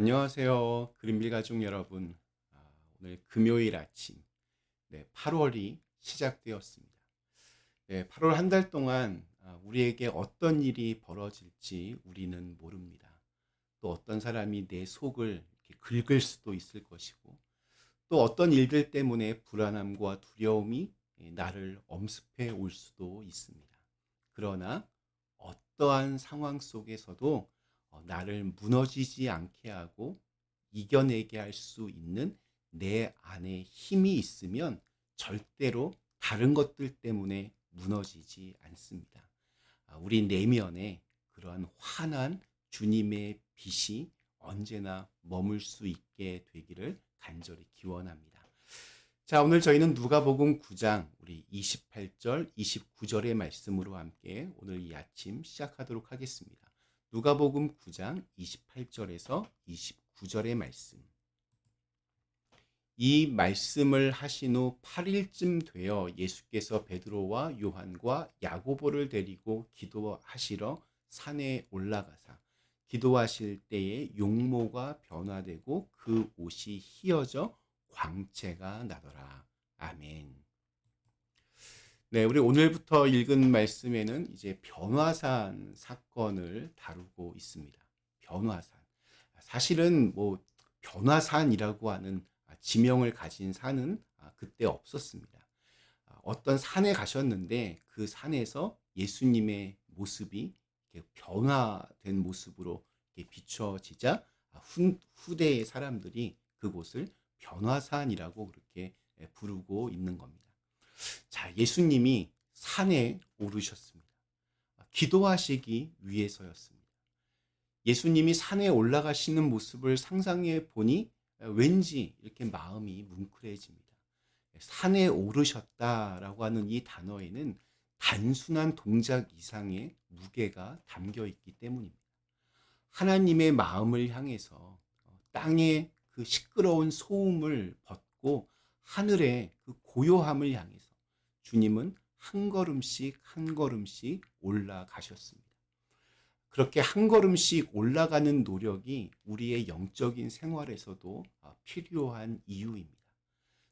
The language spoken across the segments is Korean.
안녕하세요. 그린빌 가족 여러분. 오늘 금요일 아침, 8월이 시작되었습니다. 8월 한 달 동안 우리에게 어떤 일이 벌어질지 우리는 모릅니다. 또 어떤 사람이 내 속을 이렇게 긁을 수도 있을 것이고, 또 어떤 일들 때문에 불안함과 두려움이 나를 엄습해 올 수도 있습니다. 그러나 어떠한 상황 속에서도 나를 무너지지 않게 하고 이겨내게 할 수 있는 내 안에 힘이 있으면 절대로 다른 것들 때문에 무너지지 않습니다. 우리 내면에 그러한 환한 주님의 빛이 언제나 머물 수 있게 되기를 간절히 기원합니다. 자, 오늘 저희는 누가복음 9장 우리 28절, 29절의 말씀으로 함께 오늘 이 아침 시작하도록 하겠습니다. 누가복음 9장 28절에서 29절의 말씀. 이 말씀을 하신 후 8일쯤 되어 예수께서 베드로와 요한과 야고보를 데리고 기도하시러 산에 올라가사 기도하실 때에 용모가 변화되고 그 옷이 휘어져 광채가 나더라. 아멘. 네, 우리 오늘부터 읽은 말씀에는 이제 변화산 사건을 다루고 있습니다. 변화산. 사실은 뭐 변화산이라고 하는 지명을 가진 산은 그때 없었습니다. 어떤 산에 가셨는데 그 산에서 예수님의 모습이 이렇게 변화된 모습으로 이렇게 비춰지자 후대의 사람들이 그곳을 변화산이라고 그렇게 부르고 있는 겁니다. 자, 예수님이 산에 오르셨습니다. 기도하시기 위해서였습니다. 예수님이 산에 올라가시는 모습을 상상해 보니 왠지 이렇게 마음이 뭉클해집니다. 산에 오르셨다라고 하는 이 단어에는 단순한 동작 이상의 무게가 담겨 있기 때문입니다. 하나님의 마음을 향해서 땅의 그 시끄러운 소음을 벗고 하늘의 그 고요함을 향해서 주님은 한 걸음씩 한 걸음씩 올라가셨습니다. 그렇게 한 걸음씩 올라가는 노력이 우리의 영적인 생활에서도 필요한 이유입니다.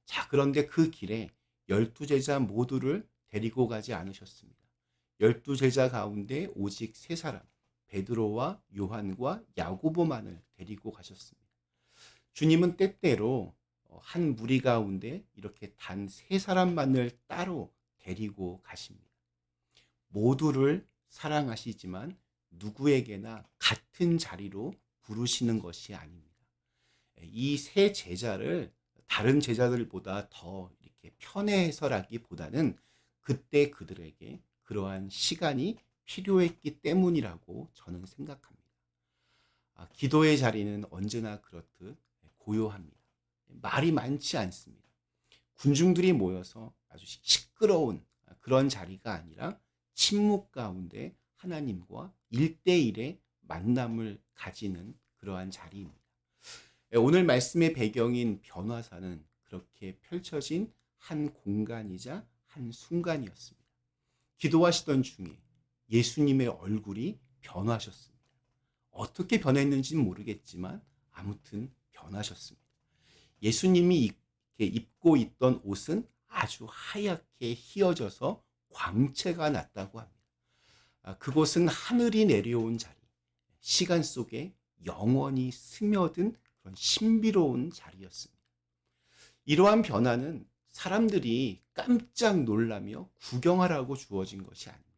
자, 그런데 그 길에 12제자 모두를 데리고 가지 않으셨습니다. 12제자 가운데 오직 3사람, 베드로와 요한과 야고보만을 데리고 가셨습니다. 주님은 때때로 한 무리 가운데 이렇게 단 3사람만을 따로 데리고 가십니다. 모두를 사랑하시지만 누구에게나 같은 자리로 부르시는 것이 아닙니다. 이 3제자를 다른 제자들보다 더 이렇게 편애해서라기보다는 그때 그들에게 그러한 시간이 필요했기 때문이라고 저는 생각합니다. 기도의 자리는 언제나 그렇듯 고요합니다. 말이 많지 않습니다. 군중들이 모여서 아주 시끄러운 그런 자리가 아니라 침묵 가운데 하나님과 1대1의 만남을 가지는 그러한 자리입니다. 오늘 말씀의 배경인 변화사는 그렇게 펼쳐진 한 공간이자 한 순간이었습니다. 기도하시던 중에 예수님의 얼굴이 변하셨습니다. 어떻게 변했는지는 모르겠지만 아무튼 변하셨습니다. 예수님이 입고 있던 옷은 아주 하얗게 휘어져서 광채가 났다고 합니다. 그곳은 하늘이 내려온 자리, 시간 속에 영원히 스며든 그런 신비로운 자리였습니다. 이러한 변화는 사람들이 깜짝 놀라며 구경하라고 주어진 것이 아닙니다.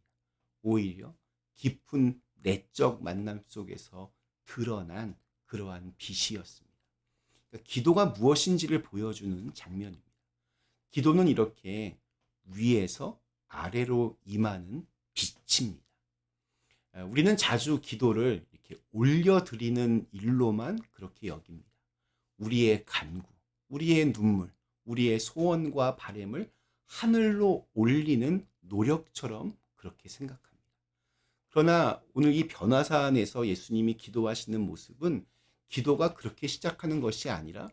오히려 깊은 내적 만남 속에서 드러난 그러한 빛이었습니다. 그러니까 기도가 무엇인지를 보여주는 장면입니다. 기도는 이렇게 위에서 아래로 임하는 빛입니다. 우리는 자주 기도를 이렇게 올려드리는 일로만 그렇게 여깁니다. 우리의 간구, 우리의 눈물, 우리의 소원과 바램을 하늘로 올리는 노력처럼 그렇게 생각합니다. 그러나 오늘 이 변화산에서 예수님이 기도하시는 모습은 기도가 그렇게 시작하는 것이 아니라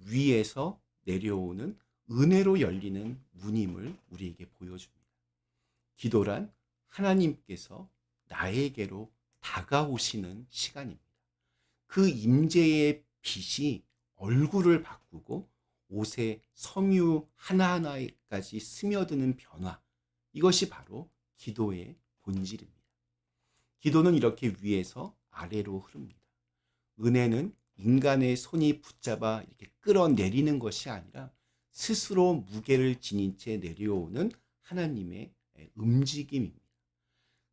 위에서 내려오는 은혜로 열리는 문임을 우리에게 보여줍니다. 기도란 하나님께서 나에게로 다가오시는 시간입니다. 그 임재의 빛이 얼굴을 바꾸고 옷의 섬유 하나하나에까지 스며드는 변화, 이것이 바로 기도의 본질입니다. 기도는 이렇게 위에서 아래로 흐릅니다. 은혜는 인간의 손이 붙잡아 이렇게 끌어내리는 것이 아니라 스스로 무게를 지닌 채 내려오는 하나님의 움직임입니다.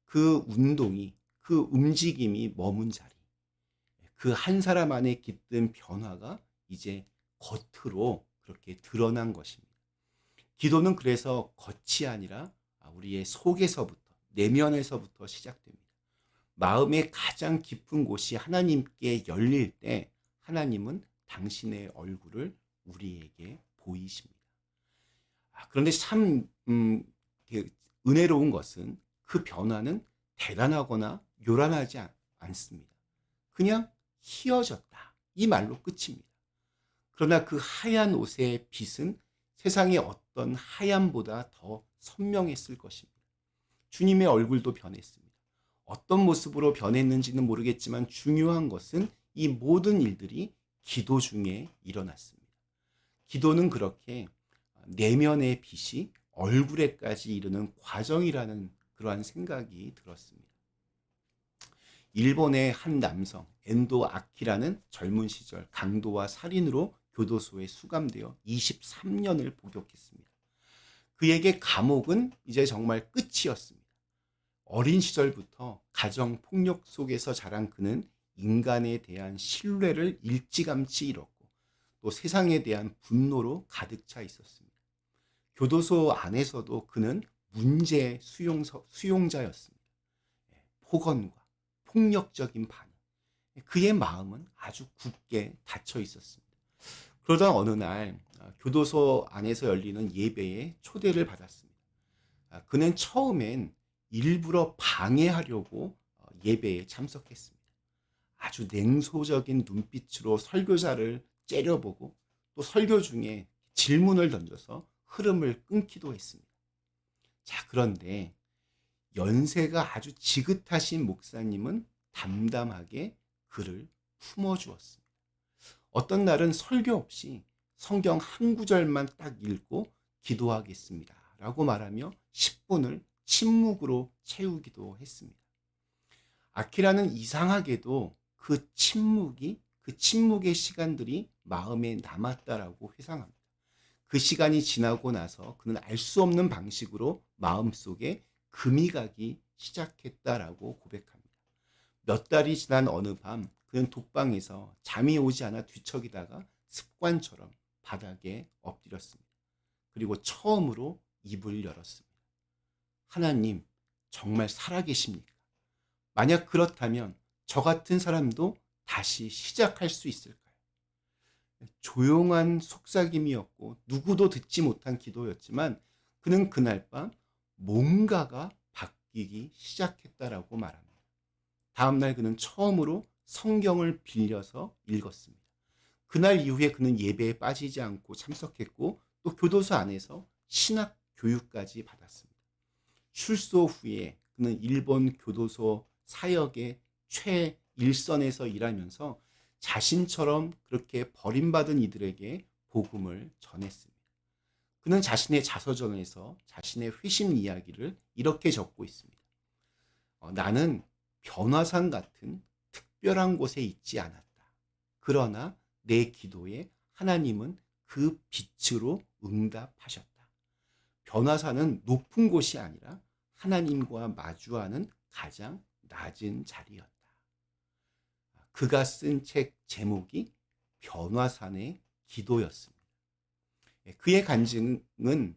그 운동이, 그 움직임이 머문 자리, 그 한 사람 안에 깃든 변화가 이제 겉으로 그렇게 드러난 것입니다. 기도는 그래서 겉이 아니라 우리의 속에서부터, 내면에서부터 시작됩니다. 마음의 가장 깊은 곳이 하나님께 열릴 때 하나님은 당신의 얼굴을 우리에게 보이십니다. 그런데 참 은혜로운 것은 그 변화는 대단하거나 요란하지 않습니다. 그냥 희어졌다, 이 말로 끝입니다. 그러나 그 하얀 옷의 빛은 세상의 어떤 하얀보다 더 선명했을 것입니다. 주님의 얼굴도 변했습니다. 어떤 모습으로 변했는지는 모르겠지만 중요한 것은 이 모든 일들이 기도 중에 일어났습니다. 기도는 그렇게 내면의 빛이 얼굴에까지 이르는 과정이라는 그러한 생각이 들었습니다. 일본의 한 남성 엔도 아키라는 젊은 시절 강도와 살인으로 교도소에 수감되어 23년을 복역했습니다. 그에게 감옥은 이제 정말 끝이었습니다. 어린 시절부터 가정 폭력 속에서 자란 그는 인간에 대한 신뢰를 일찌감치 잃었고 또 세상에 대한 분노로 가득 차 있었습니다. 교도소 안에서도 그는 문제 수용자였습니다. 폭언과 폭력적인 반응, 그의 마음은 아주 굳게 닫혀 있었습니다. 그러다 어느 날 교도소 안에서 열리는 예배에 초대를 받았습니다. 그는 처음엔 일부러 방해하려고 예배에 참석했습니다. 아주 냉소적인 눈빛으로 설교자를 째려보고 또 설교 중에 질문을 던져서 흐름을 끊기도 했습니다. 자, 그런데 연세가 아주 지긋하신 목사님은 담담하게 그를 품어주었습니다. 어떤 날은 설교 없이 성경 한 구절만 딱 읽고 기도하겠습니다 라고 말하며 10분을 침묵으로 채우기도 했습니다. 아키라는 이상하게도 그 침묵의 시간들이 마음에 남았다라고 회상합니다. 그 시간이 지나고 나서 그는 알 수 없는 방식으로 마음속에 금이 가기 시작했다라고 고백합니다. 몇 달이 지난 어느 밤 그는 독방에서 잠이 오지 않아 뒤척이다가 습관처럼 바닥에 엎드렸습니다. 그리고 처음으로 입을 열었습니다. 하나님, 정말 살아계십니까? 만약 그렇다면 저 같은 사람도 다시 시작할 수 있을까요? 조용한 속삭임이었고 누구도 듣지 못한 기도였지만 그는 그날 밤 뭔가가 바뀌기 시작했다라고 말합니다. 다음날 그는 처음으로 성경을 빌려서 읽었습니다. 그날 이후에 그는 예배에 빠지지 않고 참석했고 또 교도소 안에서 신학 교육까지 받았습니다. 출소 후에 그는 일본 교도소 사역의 최일선에서 일하면서 자신처럼 그렇게 버림받은 이들에게 복음을 전했습니다. 그는 자신의 자서전에서 자신의 회심 이야기를 이렇게 적고 있습니다. 나는 변화산 같은 특별한 곳에 있지 않았다. 그러나 내 기도에 하나님은 그 빛으로 응답하셨다. 변화산은 높은 곳이 아니라 하나님과 마주하는 가장 낮은 자리였다. 그가 쓴 책 제목이 변화산의 기도였습니다. 그의 간증은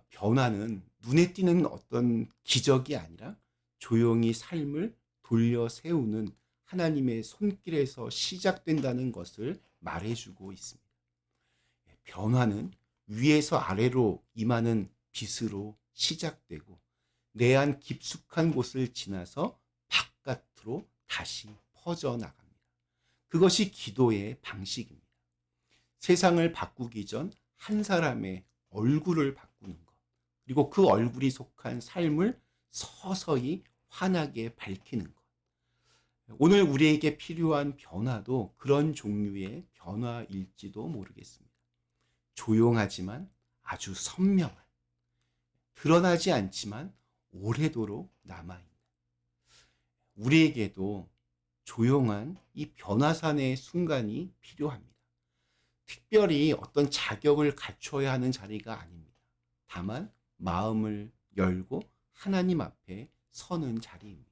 변화는 눈에 띄는 어떤 기적이 아니라 조용히 삶을 돌려 세우는 하나님의 손길에서 시작된다는 것을 말해주고 있습니다. 변화는 위에서 아래로 임하는 빛으로 시작되고 내 안 깊숙한 곳을 지나서 바깥으로 다시 퍼져나갑니다. 그것이 기도의 방식입니다. 세상을 바꾸기 전 한 사람의 얼굴을 바꾸는 것, 그리고 그 얼굴이 속한 삶을 서서히 환하게 밝히는 것. 오늘 우리에게 필요한 변화도 그런 종류의 변화일지도 모르겠습니다. 조용하지만 아주 선명한, 드러나지 않지만 오래도록 남아있는, 우리에게도 조용한 이 변화산의 순간이 필요합니다. 특별히 어떤 자격을 갖춰야 하는 자리가 아닙니다. 다만 마음을 열고 하나님 앞에 서는 자리입니다.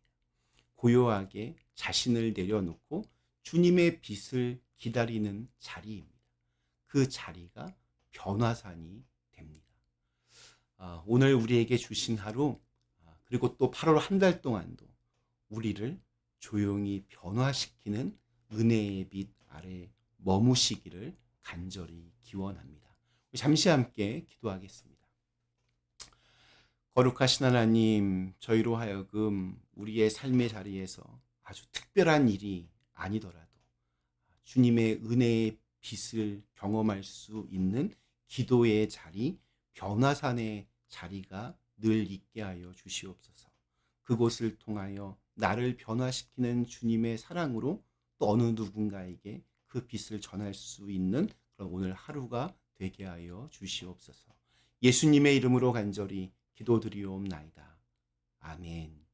고요하게 자신을 내려놓고 주님의 빛을 기다리는 자리입니다. 그 자리가 변화산이 됩니다. 오늘 우리에게 주신 하루, 그리고 또 8월 한 달 동안도 우리를 조용히 변화시키는 은혜의 빛 아래 머무시기를 간절히 기원합니다. 잠시 함께 기도하겠습니다. 거룩하신 하나님, 저희로 하여금 우리의 삶의 자리에서 아주 특별한 일이 아니더라도 주님의 은혜의 빛을 경험할 수 있는 기도의 자리, 변화산의 자리가 늘 있게 하여 주시옵소서. 그곳을 통하여 나를 변화시키는 주님의 사랑으로 또 어느 누군가에게 그 빛을 전할 수 있는 그런 오늘 하루가 되게 하여 주시옵소서. 예수님의 이름으로 간절히 기도드리옵나이다. 아멘.